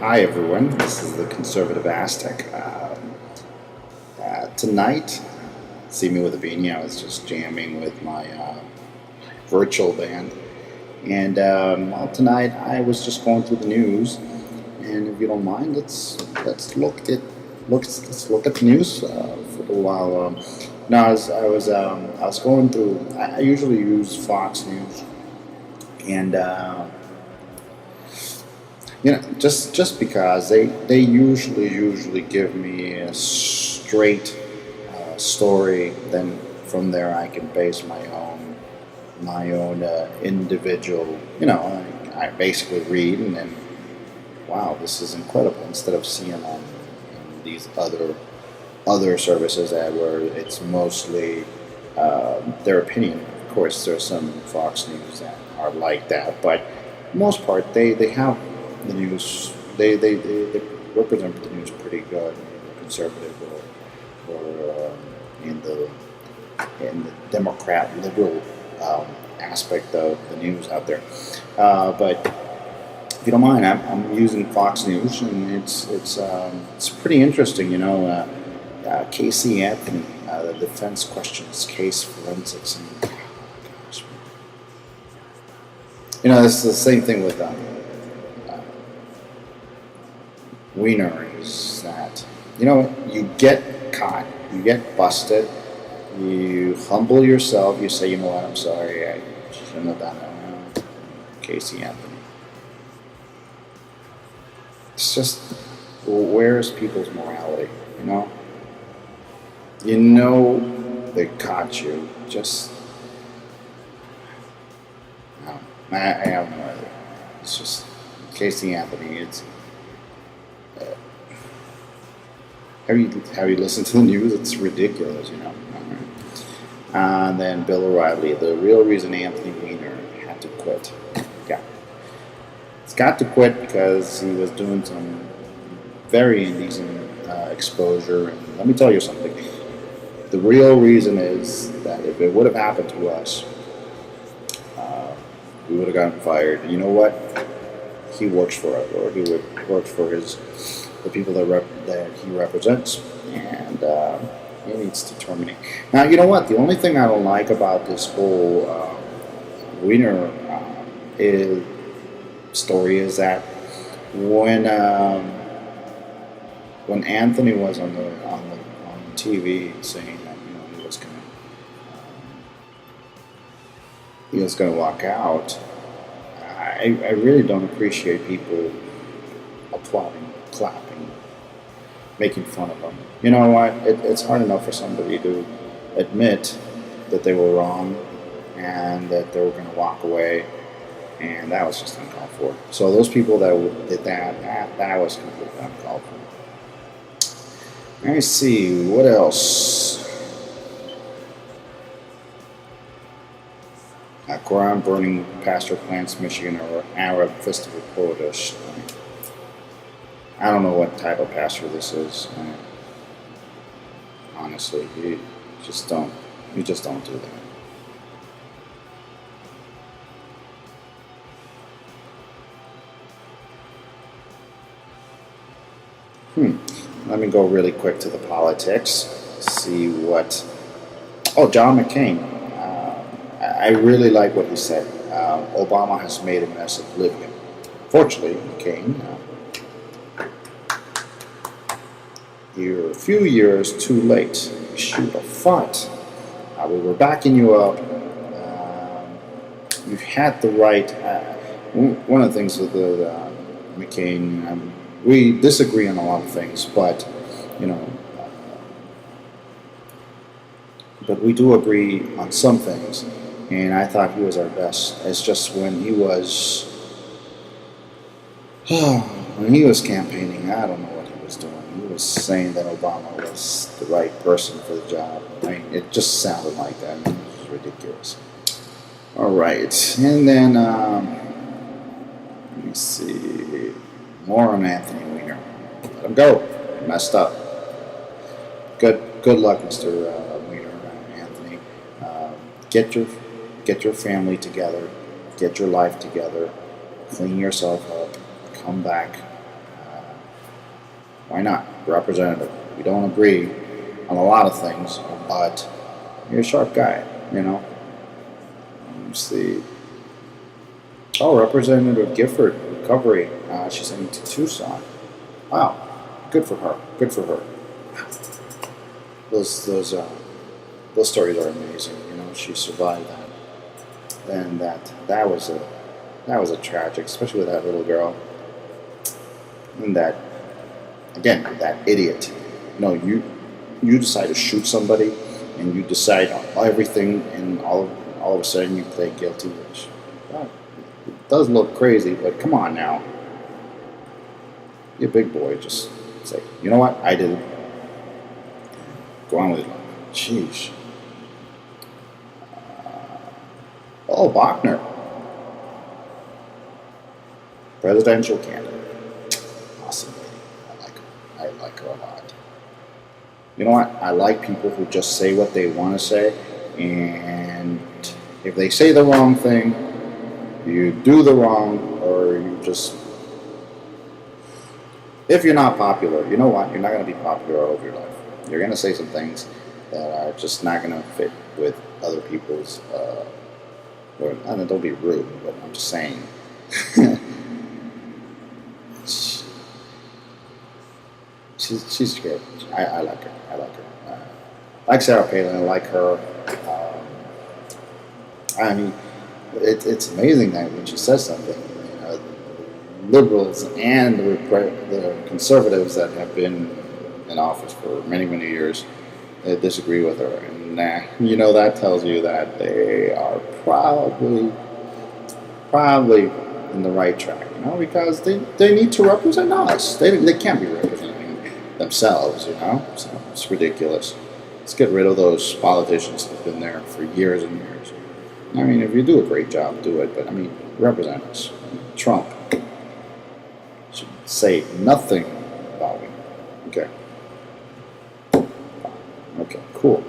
Hi everyone, this is the Conservative Aztec. Tonight, see me with a beanie. I was just jamming with my virtual band, and well, tonight I was just going through the news. And if you don't mind, let's look at the news for a little while. No, I was going through. I usually use Fox News, and just because they usually give me a straight story, then from there I can base my own individual. I basically read and then, wow, this is incredible. Instead of CNN and these other services where it's mostly their opinion. Of course, there's some Fox News that are like that, but for the most part they have the news. They represent the news pretty good, conservative or in the Democrat liberal aspect of the news out there. But if you don't mind, I'm using Fox News, and it's pretty interesting. Casey Anthony, the defense questions case forensics, and gosh, it's the same thing with Weiner. Is that you get caught, you get busted, you humble yourself, you say, what, I'm sorry, I shouldn't have done that. Casey Anthony. It's just, where's people's morality? They caught you. Just, no, I have no idea. It's just Casey Anthony. It's have you listened to the news? It's ridiculous, And then Bill O'Reilly, the real reason Anthony Weiner had to quit. He's got to quit because he was doing some very indecent exposure. And let me tell you something. The real reason is that if it would have happened to us, we would have gotten fired. And you know what? He works for it, or he would work for the people that he represents, and he needs to terminate. Now, you know what? The only thing I don't like about this whole Weiner story is that when Anthony was on the TV saying that he was going to walk out, I really don't appreciate people applauding, clapping, making fun of him. You know what? It's hard enough for somebody to admit that they were wrong and that they were going to walk away, and that was just uncalled for. So those people that did that was completely uncalled for. Let me see, what else? Quran burning pastor plants Michigan or Arab festival polo dish. I don't know what type of pastor this is. Honestly, you just don't do that. Let me go really quick to the politics. See what. Oh, John McCain. I really like what he said. Obama has made a mess of Libya. Fortunately, McCain, you're a few years too late. You should have fought. We were backing you up. You had the right. One of the things with McCain, we disagree on a lot of things, but but we do agree on some things. And I thought he was our best. It's just when he was campaigning, I don't know what he was doing. He was saying that Obama was the right person for the job. I mean, it just sounded like that. It was ridiculous. All right, and then let me see. More on Anthony Weiner. Let him go. He messed up. Good luck, Mr. Weiner, Anthony. Get your family together. Get your life together. Clean yourself up. Come back. Why not? Representative. We don't agree on a lot of things, but you're a sharp guy, you know. Let's see. Oh, Representative Gifford, recovery. She's heading to Tucson. Wow, good for her. Good for her. Those stories are amazing. You know, she survived that, and that was a tragic, especially with that little girl, and that again that idiot. You know, you decide to shoot somebody, and you decide on everything, and all of a sudden you play guilty. Which, well, it does look crazy, but come on now, be a big boy. Just say, you know what, I did it. Go on with it. Jeez. Oh, Bachner, presidential candidate. Awesome lady. I like her. I like her a lot. You know what? I like people who just say what they want to say, and if they say the wrong thing, you do the wrong, or you just. If you're not popular, you know what? You're not going to be popular all over your life. You're going to say some things that are just not going to fit with other people's. Or, I don't be rude, but I'm just saying. she's good. I like her. I like her. I like Sarah Palin. I like her. I mean, it's amazing that when she says something, you know, liberals and the conservatives that have been in office for many, many years disagree with her, and you know, that tells you that they are probably in the right track, you know, because they need to represent us. They can't be representing themselves, you know. So it's ridiculous. Let's get rid of those politicians that have been there for years and years. I mean, if you do a great job, do it, but I mean, represent us. Trump should say nothing about me. Okay. Okay, cool.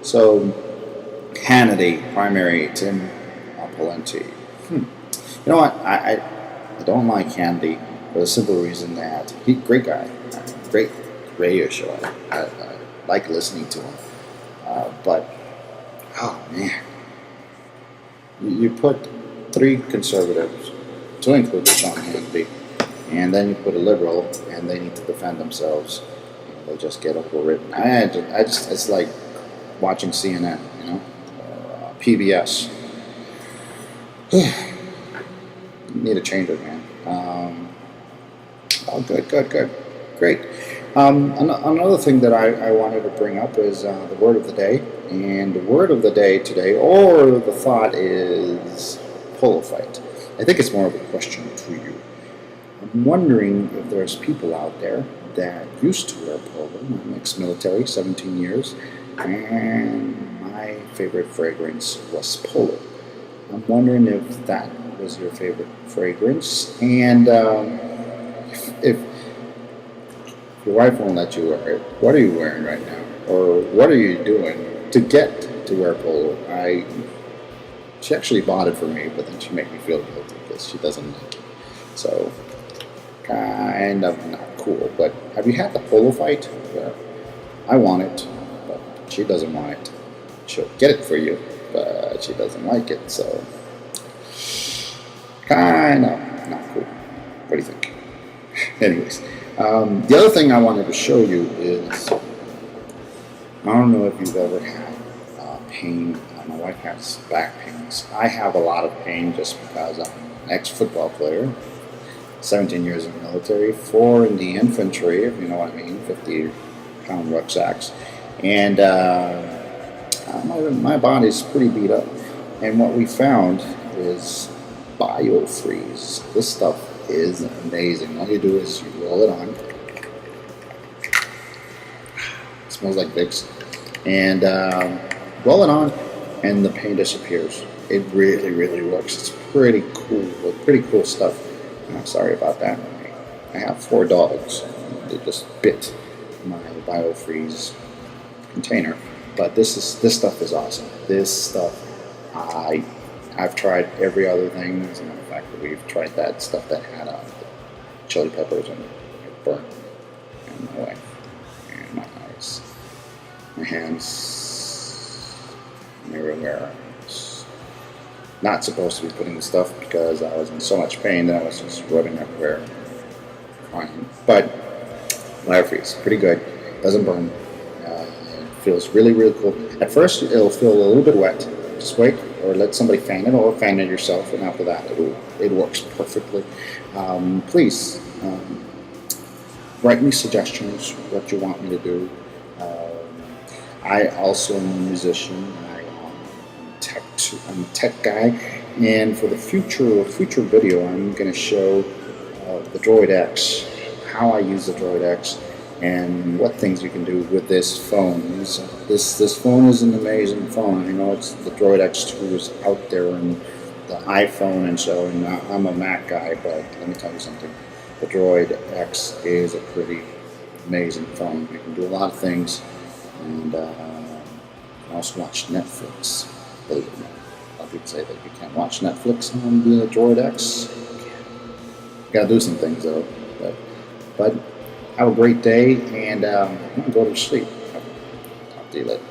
So, Hannity, primary, Tim Pawlenty. You know what? I don't like Hannity for the simple reason that he's a great guy, great radio show. I like listening to him. But, oh man, you put three conservatives, to include Sean Hannity, and then you put a liberal, and they need to defend themselves. They just get overwritten. I just, it's like watching CNN, you know, or PBS. You need a changer, man. Oh, good, great. Another thing that I wanted to bring up is the word of the day, and the word of the day today, or the thought, is polo fight. I think it's more of a question to you. I'm wondering if there's people out there that used to wear polo. I'm ex-military, 17 years, and my favorite fragrance was polo. I'm wondering if that was your favorite fragrance, and if your wife won't let you wear it, what are you wearing right now? Or what are you doing to get to wear polo? She actually bought it for me, but then she made me feel guilty because she doesn't like it. So, kind of not cool. But have you had the polo fight? Where I want it, but she doesn't want it. She'll get it for you, but she doesn't like it. So, kind of not cool. What do you think? Anyways, the other thing I wanted to show you is, I don't know if you've ever had pain. My wife has back pains. I have a lot of pain just because I'm an ex-football player, 17 years in the military, 4 in the infantry, if you know what I mean, 50-pound rucksacks. And my body's pretty beat up. And what we found is BIOFREEZE. This stuff is amazing. All you do is you roll it on. It smells like Vicks. And roll it on, and the pain disappears. It really, really works. It's pretty cool. Pretty cool stuff. I'm sorry about that. I have 4 dogs. They just bit my BIOFREEZE container. But this stuff is awesome. This stuff, I've tried every other thing. As a matter of fact, we've tried that stuff that had chili peppers and it burned. and my wife, and my eyes, my hands, and everywhere. It's not supposed to be putting the stuff because I was in so much pain that I was just rubbing everywhere, crying. But BIOFREEZE, pretty good. Doesn't burn. It feels really, really cool. At first, it'll feel a little bit wet. Just wait, or let somebody fan it, or fan it yourself, and after that, it works perfectly. Please write me suggestions what you want me to do. I also am a musician. I'm a tech guy, and for the future video, I'm going to show the Droid X, how I use the Droid X, and what things you can do with this phone. This phone is an amazing phone. I know it's the Droid X2 is out there and the iPhone and so, and I'm a Mac guy, but let me tell you something. The Droid X is a pretty amazing phone. You can do a lot of things, and you can also watch Netflix. Believe it or not. A lot of people say that you can't watch Netflix on the Droid X. You gotta do some things though. But have a great day, and I'm gonna go to sleep. Talk to you later.